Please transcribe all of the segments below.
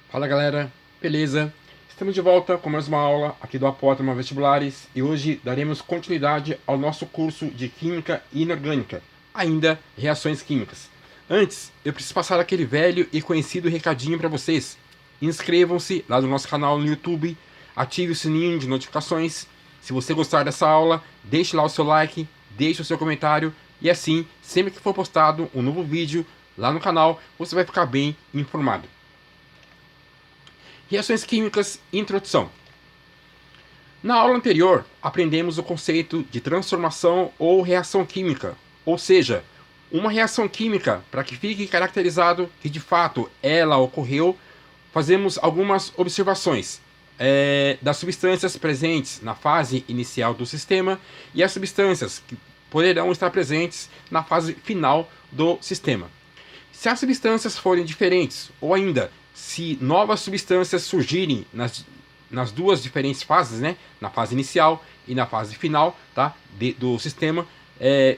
Fala galera, beleza? Estamos de volta com mais uma aula aqui do Apótoma Vestibulares e hoje daremos continuidade ao nosso curso de Química Inorgânica, ainda reações químicas. Antes, eu preciso passar aquele velho e conhecido recadinho para vocês. Inscrevam-se lá no nosso canal no YouTube, ative o sininho de notificações. Se você gostar dessa aula, deixe lá o seu like, deixe o seu comentário e assim, sempre que for postado um novo vídeo lá no canal, você vai ficar bem informado. Reações químicas, introdução. Na aula anterior, aprendemos o conceito de transformação ou reação química, ou seja, uma reação química, para que fique caracterizado que de fato ela ocorreu, fazemos algumas observações das substâncias presentes na fase inicial do sistema e as substâncias que poderão estar presentes na fase final do sistema. Se as substâncias forem diferentes, ou ainda se novas substâncias surgirem nas duas diferentes fases, né, na fase inicial e na fase final, tá, do sistema,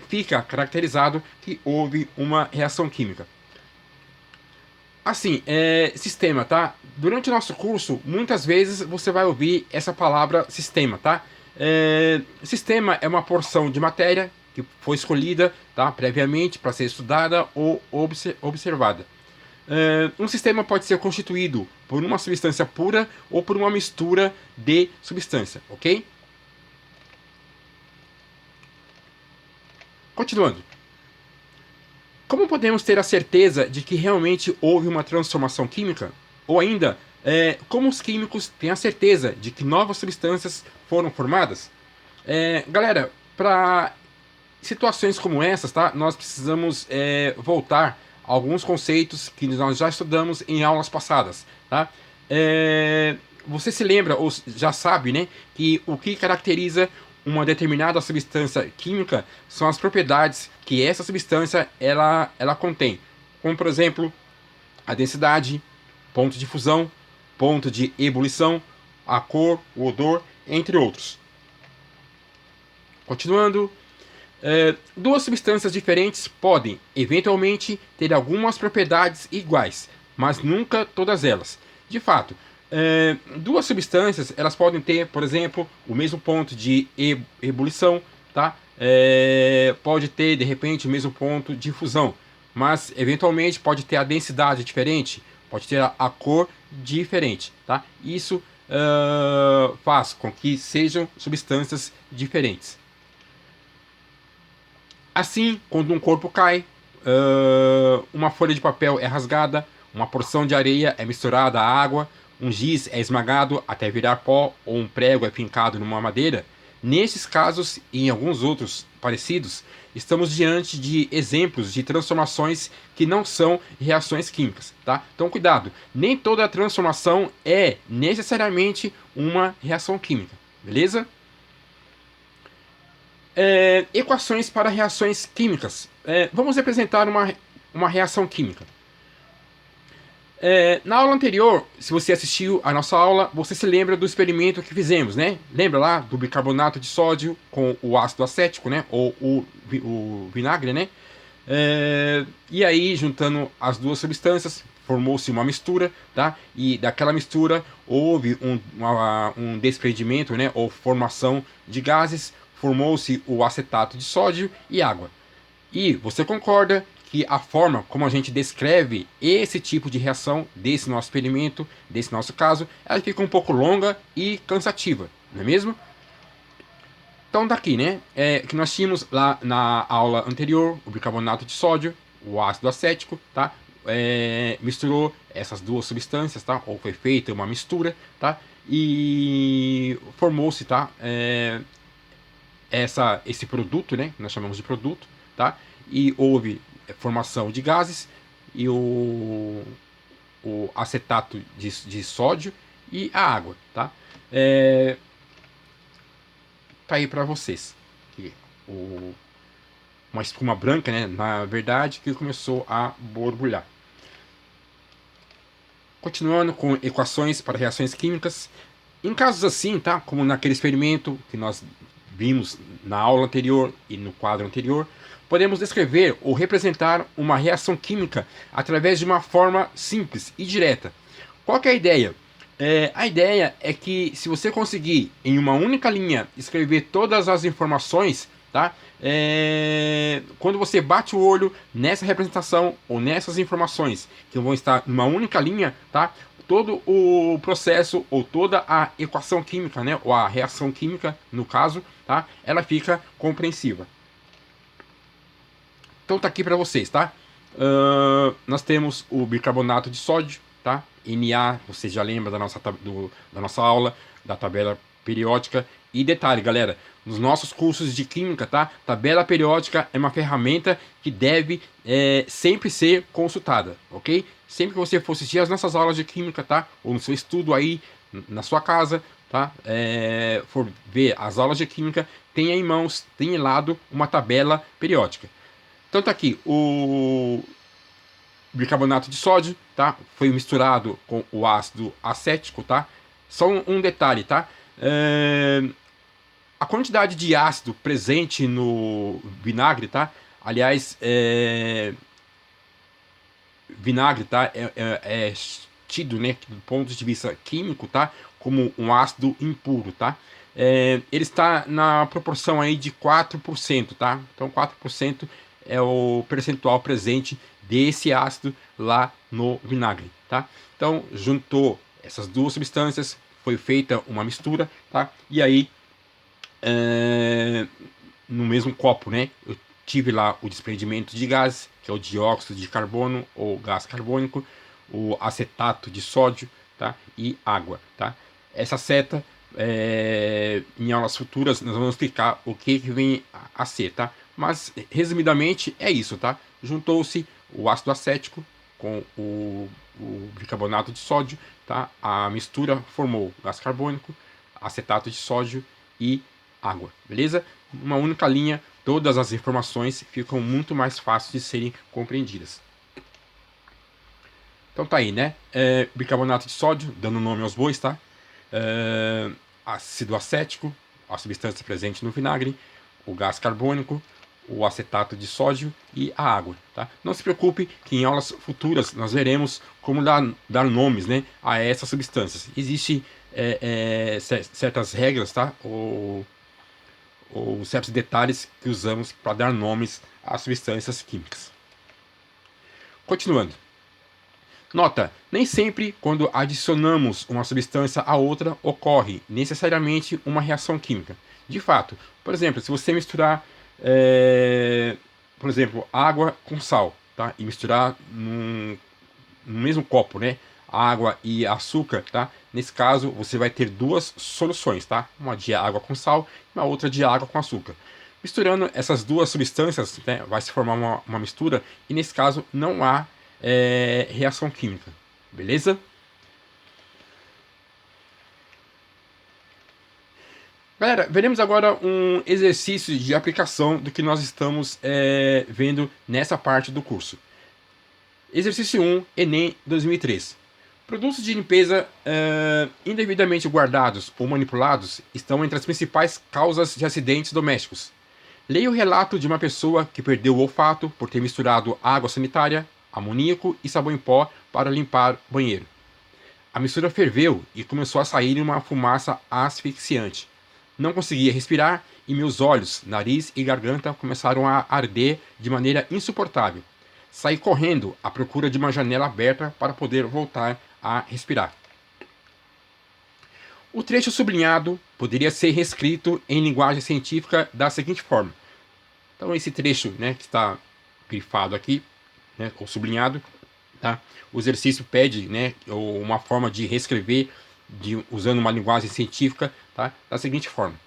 fica caracterizado que houve uma reação química. Assim, sistema, tá? Durante o nosso curso, muitas vezes você vai ouvir essa palavra sistema, tá? Sistema é uma porção de matéria que foi escolhida, tá, previamente para ser estudada ou observada. Um sistema pode ser constituído por uma substância pura ou por uma mistura de substância, ok? Continuando. Como podemos ter a certeza de que realmente houve uma transformação química? Ou ainda, como os químicos têm a certeza de que novas substâncias foram formadas? Galera, para situações como essas, tá, nós precisamos voltar a alguns conceitos que nós já estudamos em aulas passadas. Tá? Você se lembra, ou já sabe, né, que o que caracteriza uma determinada substância química são as propriedades que essa substância ela contém. Como, por exemplo, a densidade, ponto de fusão, ponto de ebulição, a cor, o odor, entre outros. Continuando, duas substâncias diferentes podem, eventualmente, ter algumas propriedades iguais, mas nunca todas elas. De fato, duas substâncias elas podem ter, por exemplo, o mesmo ponto de ebulição, tá? Pode ter, de repente, o mesmo ponto de fusão, mas, eventualmente, pode ter a densidade diferente, pode ter a cor diferente. Tá? Isso faz com que sejam substâncias diferentes. Assim, quando um corpo cai, uma folha de papel é rasgada, uma porção de areia é misturada à água, um giz é esmagado até virar pó ou um prego é fincado numa madeira. Nesses casos e em alguns outros parecidos, estamos diante de exemplos de transformações que não são reações químicas. Tá? Então, cuidado, nem toda transformação é necessariamente uma reação química. Beleza? Equações para reações químicas. Vamos representar uma reação química. Na aula anterior, se você assistiu a nossa aula, você se lembra do experimento que fizemos, né? Lembra lá do bicarbonato de sódio com o ácido acético, né? Ou o vinagre, né? E aí, juntando as duas substâncias, formou-se uma mistura, tá? E daquela mistura houve um desprendimento, né? Ou formação de gases, formou-se o acetato de sódio e água. E você concorda que a forma como a gente descreve esse tipo de reação desse nosso experimento, desse nosso caso, ela fica um pouco longa e cansativa, não é mesmo? Então daqui, né, que nós tínhamos lá na aula anterior o bicarbonato de sódio, o ácido acético, tá? Misturou essas duas substâncias, tá? Ou foi feita uma mistura, tá? E formou-se, tá? Esse produto, né, que nós chamamos de produto, tá? E houve formação de gases e o acetato de sódio e a água, tá? Tá aí para vocês. Uma espuma branca, né, na verdade, que começou a borbulhar. Continuando com equações para reações químicas. Em casos assim, tá, como naquele experimento que nós vimos na aula anterior e no quadro anterior, podemos descrever ou representar uma reação química através de uma forma simples e direta. Qual que é a ideia? A ideia é que se você conseguir em uma única linha escrever todas as informações, tá? Quando você bate o olho nessa representação ou nessas informações que vão estar em uma única linha, tá? Todo o processo ou toda a equação química, né? Ou a reação química, no caso, tá? Ela fica compreensiva. Então tá aqui para vocês, tá? Nós temos o bicarbonato de sódio, tá? Na, você já lembra da nossa aula, da tabela periódica. E detalhe, galera, nos nossos cursos de química, tá? Tabela periódica é uma ferramenta que deve sempre ser consultada, ok? Sempre que você for assistir as nossas aulas de química, tá? Ou no seu estudo aí, na sua casa, tá? For ver as aulas de química, tenha em mãos, tenha em lado uma tabela periódica. Então tá aqui, o bicarbonato de sódio, tá? Foi misturado com o ácido acético, tá? Só um detalhe, tá? A quantidade de ácido presente no vinagre, tá? Aliás, vinagre, tá? É tido, né, do ponto de vista químico, tá? Como um ácido impuro, tá? Ele está na proporção aí de 4%, tá? Então 4% é o percentual presente desse ácido lá no vinagre, tá? Então juntou essas duas substâncias, foi feita uma mistura, tá? E aí no mesmo copo, né? Eu tive lá o desprendimento de gases, que é o dióxido de carbono ou gás carbônico, o acetato de sódio, tá? E água, tá? Essa seta, em aulas futuras, nós vamos explicar o que vem a ser, tá? Mas, resumidamente, é isso, tá? Juntou-se o ácido acético com o bicarbonato de sódio, tá? A mistura formou gás carbônico, acetato de sódio e água, beleza? Uma única linha, todas as informações ficam muito mais fáceis de serem compreendidas. Então tá aí, né? Bicarbonato de sódio, dando nome aos bois, tá? Ácido acético, a substância presente no vinagre, o gás carbônico, o acetato de sódio e a água, tá? Não se preocupe que em aulas futuras nós veremos como dar nomes, né, a essas substâncias. Existem certas regras, tá? Ou certos detalhes que usamos para dar nomes às substâncias químicas. Continuando. Nota, nem sempre quando adicionamos uma substância a outra ocorre necessariamente uma reação química. De fato, por exemplo, se você misturar, por exemplo, água com sal, tá? E misturar no mesmo copo, né? Água e açúcar, tá? Nesse caso, você vai ter duas soluções, tá? Uma de água com sal e uma outra de água com açúcar. Misturando essas duas substâncias, né, vai se formar uma mistura e nesse caso não há reação química, beleza? Galera, veremos agora um exercício de aplicação do que nós estamos vendo nessa parte do curso. Exercício 1, Enem 2003. Produtos de limpeza indevidamente guardados ou manipulados estão entre as principais causas de acidentes domésticos. Leia o relato de uma pessoa que perdeu o olfato por ter misturado água sanitária, amoníaco e sabão em pó para limpar o banheiro. A mistura ferveu e começou a sair uma fumaça asfixiante. Não conseguia respirar e meus olhos, nariz e garganta começaram a arder de maneira insuportável. Saí correndo à procura de uma janela aberta para poder voltar a respirar. O trecho sublinhado poderia ser reescrito em linguagem científica da seguinte forma. Então esse trecho, né, que está grifado aqui, né, ou sublinhado, tá? O exercício pede, né, uma forma de reescrever usando uma linguagem científica, tá? Da seguinte forma.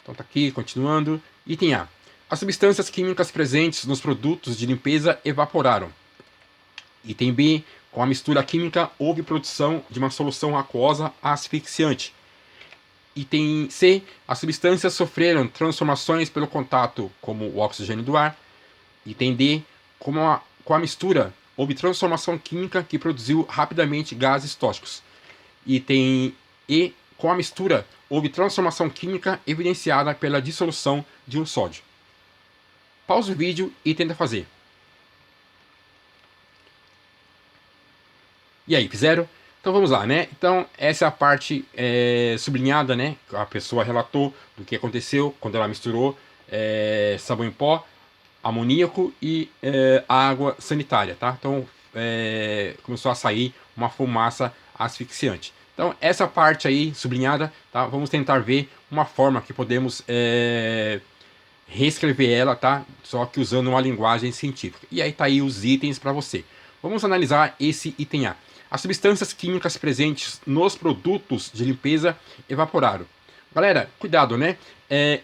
Então tá aqui, continuando. Item A. As substâncias químicas presentes nos produtos de limpeza evaporaram. Item B. Com a mistura química houve produção de uma solução aquosa asfixiante. Item C. As substâncias sofreram transformações pelo contato, como o oxigênio do ar. Item D. Com a mistura houve transformação química que produziu rapidamente gases tóxicos. Item E. Com a mistura houve transformação química evidenciada pela dissolução de um sódio. Pausa o vídeo e tenta fazer. E aí, fizeram? Então vamos lá, né? Então essa é a parte sublinhada, né? A pessoa relatou do que aconteceu quando ela misturou sabão em pó, amoníaco e água sanitária, tá? Então começou a sair uma fumaça asfixiante. Então essa parte aí sublinhada, tá? Vamos tentar ver uma forma que podemos reescrever ela, tá? Só que usando uma linguagem científica. E aí tá aí os itens para você. Vamos analisar esse item A. As substâncias químicas presentes nos produtos de limpeza evaporaram. Galera, cuidado, né?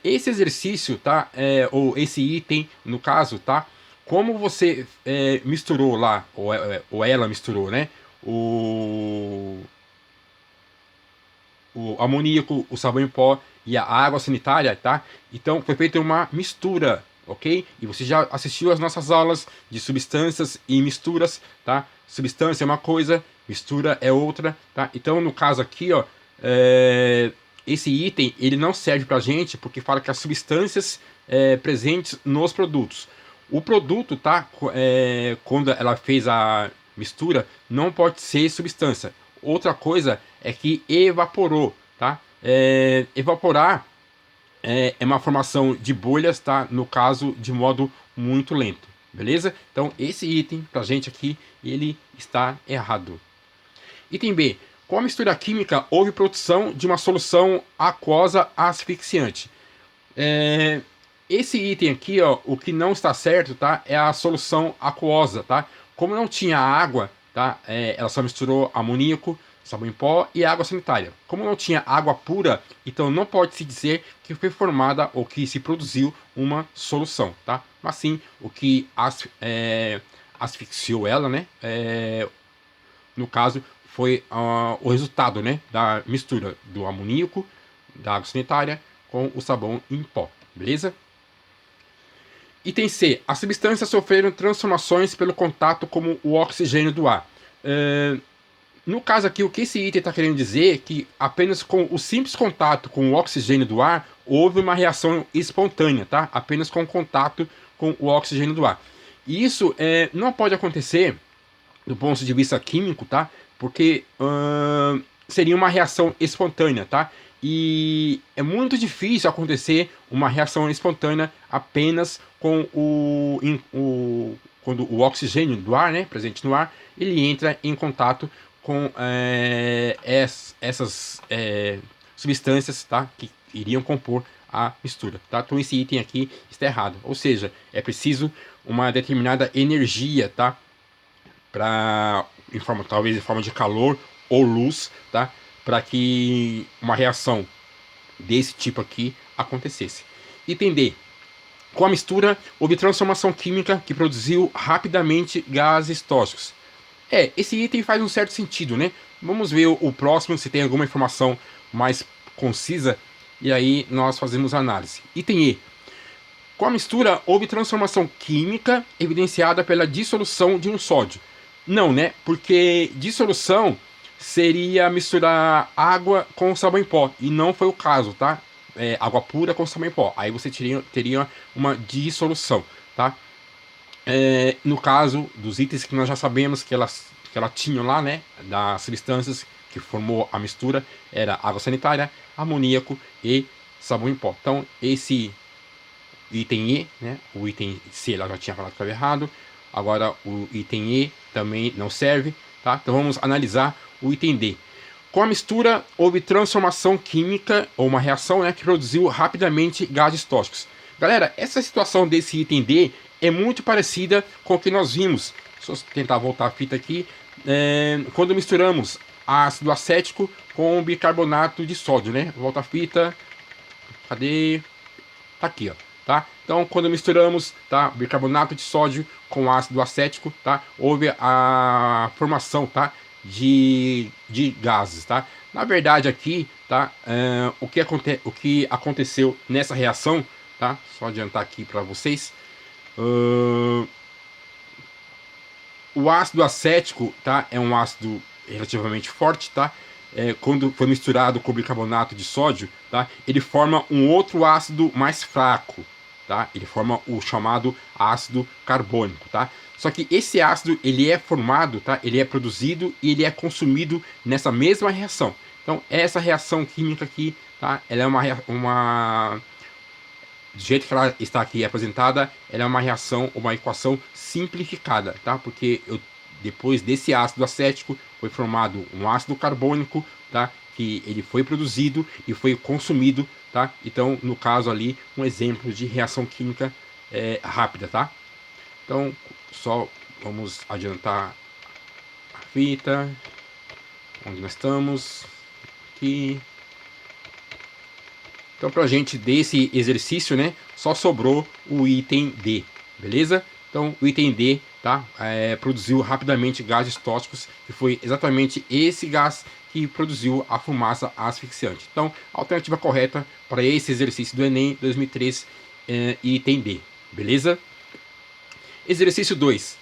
Esse exercício, tá? Ou esse item, no caso, tá? Como você misturou lá, ou ela misturou, né? O amoníaco, o sabão em pó e a água sanitária, tá? Então foi feita uma mistura, ok? E você já assistiu às nossas aulas de substâncias e misturas, tá? Substância é uma coisa, mistura é outra, tá? Então no caso aqui, ó, esse item ele não serve pra gente porque fala que as substâncias presentes nos produtos. O produto, tá? Quando ela fez a mistura, não pode ser substância. Outra coisa é que evaporou, tá? Evaporar é uma formação de bolhas, tá? No caso, de modo muito lento, beleza? Então, esse item, pra gente aqui, ele está errado. Item B. Com a mistura química, houve produção de uma solução aquosa asfixiante. Esse item aqui, ó, o que não está certo, tá? É a solução aquosa, tá? Como não tinha água, tá? Ela só misturou amoníaco, sabão em pó e água sanitária. Como não tinha água pura, então não pode se dizer que foi formada ou que se produziu uma solução, tá? Mas sim, o que asfixiou ela, né? No caso, foi o resultado, né? Da mistura do amoníaco, da água sanitária com o sabão em pó, beleza? Item C. As substâncias sofreram transformações pelo contato com o oxigênio do ar. No caso aqui, o que esse item está querendo dizer é que apenas com o simples contato com o oxigênio do ar, houve uma reação espontânea, tá? Apenas com o contato com o oxigênio do ar. E isso não pode acontecer do ponto de vista químico, tá? Porque seria uma reação espontânea, tá? E é muito difícil acontecer uma reação espontânea apenas com quando o oxigênio do ar, né, presente no ar, ele entra em contato com essas substâncias, tá, que iriam compor a mistura, tá? Então esse item aqui está errado, ou seja, é preciso uma determinada energia, tá, para talvez em forma de calor ou luz, tá, para que uma reação desse tipo aqui acontecesse. Item D. Com a mistura, houve transformação química que produziu rapidamente gases tóxicos. Esse item faz um certo sentido, né? Vamos ver o próximo, se tem alguma informação mais concisa, e aí nós fazemos a análise. Item E. Com a mistura, houve transformação química evidenciada pela dissolução de um sódio. Não, né? Porque dissolução seria misturar água com sabão em pó, e não foi o caso, tá? Água pura com sabão em pó. Aí você teria uma dissolução, tá? No caso dos itens que nós já sabemos que ela tinha lá, né, das substâncias que formou a mistura, era água sanitária, amoníaco e sabão em pó. Então, esse item E, né, o item C ela já tinha falado que estava errado, agora o item E também não serve, tá? Então vamos analisar o item D. Com a mistura, houve transformação química, ou uma reação, né, que produziu rapidamente gases tóxicos. Galera, essa situação desse item D é muito parecida com o que nós vimos. Deixa eu tentar voltar a fita aqui. Quando misturamos ácido acético com bicarbonato de sódio, né? Volta a fita. Cadê? Tá aqui, ó. Tá? Então, quando misturamos, tá, bicarbonato de sódio com ácido acético, tá, houve a formação, tá, de gases, tá? Na verdade, aqui, tá, o que aconteceu nessa reação, tá? Só adiantar aqui para vocês. O ácido acético, tá, é um ácido relativamente forte, tá? Quando foi misturado com bicarbonato de sódio, tá, ele forma um outro ácido mais fraco, tá? Ele forma o chamado ácido carbônico, tá? Só que esse ácido, ele é formado, tá? Ele é produzido e ele é consumido nessa mesma reação. Então, essa reação química aqui, tá? Ela é do jeito que ela está aqui apresentada, ela é uma reação, uma equação simplificada, tá? Porque depois desse ácido acético foi formado um ácido carbônico, tá? Que ele foi produzido e foi consumido, tá? Então, no caso ali, um exemplo de reação química rápida, tá? Então, só vamos adiantar a fita, onde nós estamos, aqui. Então, para a gente desse exercício, né, só sobrou o item D, beleza? Então, o item D, tá, produziu rapidamente gases tóxicos, que foi exatamente esse gás que produziu a fumaça asfixiante. Então, a alternativa correta para esse exercício do Enem 2003, item D, beleza? Exercício 2.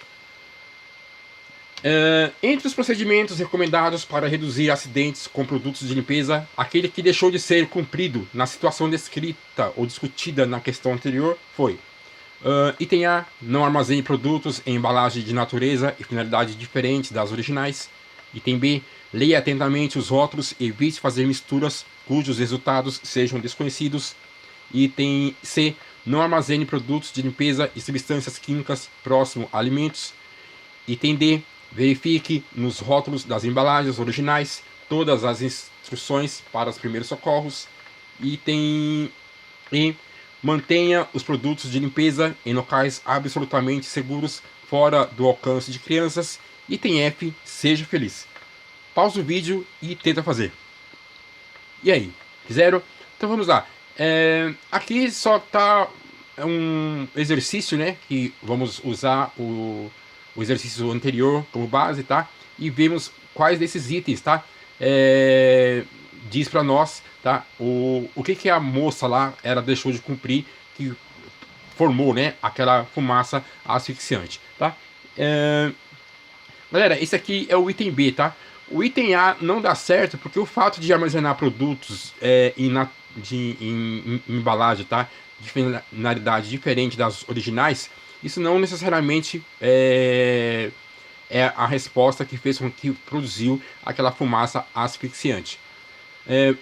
Entre os procedimentos recomendados para reduzir acidentes com produtos de limpeza, aquele que deixou de ser cumprido na situação descrita ou discutida na questão anterior foi: item A, não armazene produtos em embalagem de natureza e finalidade diferentes das originais. Item B, leia atentamente os rótulos e evite fazer misturas cujos resultados sejam desconhecidos. Item C, não armazene produtos de limpeza e substâncias químicas próximo a alimentos. Item D, verifique nos rótulos das embalagens originais todas as instruções para os primeiros socorros. Item E, mantenha os produtos de limpeza em locais absolutamente seguros, fora do alcance de crianças. Item F, seja feliz. Pausa o vídeo e tenta fazer. E aí, fizeram? Então vamos lá. Aqui só está um exercício, né? Que vamos usar o exercício anterior como base, tá? E vemos quais desses itens, tá? Diz para nós, tá? O que a moça lá ela deixou de cumprir, que formou, né? Aquela fumaça asfixiante, tá? Galera, esse aqui é o item B, tá? O item A não dá certo porque o fato de armazenar produtos em embalagem, tá? De finalidade diferente das originais, isso não necessariamente é a resposta que fez com que produziu aquela fumaça asfixiante.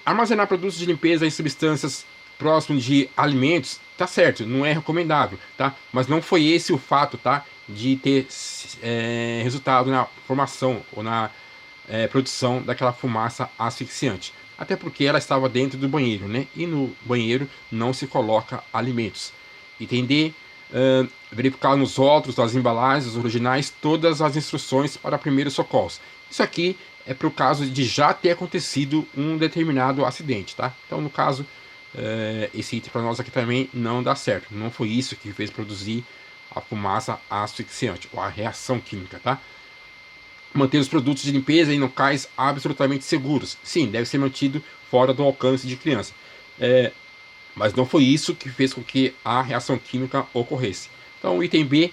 Armazenar produtos de limpeza em substâncias próximas de alimentos, tá certo, não é recomendável, tá? Mas não foi esse o fato, tá? De ter resultado na formação ou na produção daquela fumaça asfixiante. Até porque ela estava dentro do banheiro, né? E no banheiro não se coloca alimentos. Item D, verificar nos rótulos das embalagens originais todas as instruções para primeiros socorros. Isso aqui é para o caso de já ter acontecido um determinado acidente, tá? Então, no caso, esse item para nós aqui também não dá certo. Não foi isso que fez produzir a fumaça asfixiante, ou a reação química, tá? Manter os produtos de limpeza em locais absolutamente seguros. Sim, deve ser mantido fora do alcance de criança. Mas não foi isso que fez com que a reação química ocorresse. Então, o item B,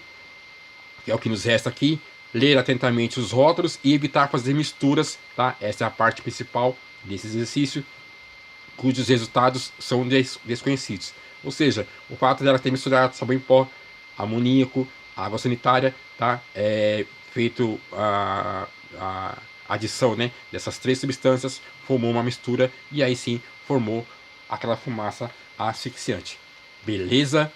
que é o que nos resta aqui, ler atentamente os rótulos e evitar fazer misturas, tá? Essa é a parte principal desse exercício, cujos resultados são desconhecidos. Ou seja, o fato dela ter misturado sabão em pó, amoníaco, água sanitária, tá? Feito a adição, né, dessas três substâncias, formou uma mistura e aí sim formou aquela fumaça asfixiante. Beleza?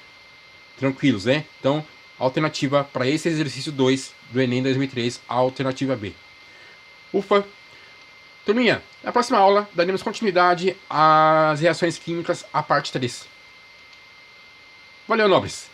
Tranquilos, né? Então, alternativa para esse exercício 2 do Enem 2003, a alternativa B. Ufa! Turminha, na próxima aula daremos continuidade às reações químicas, a parte 3. Valeu, nobres!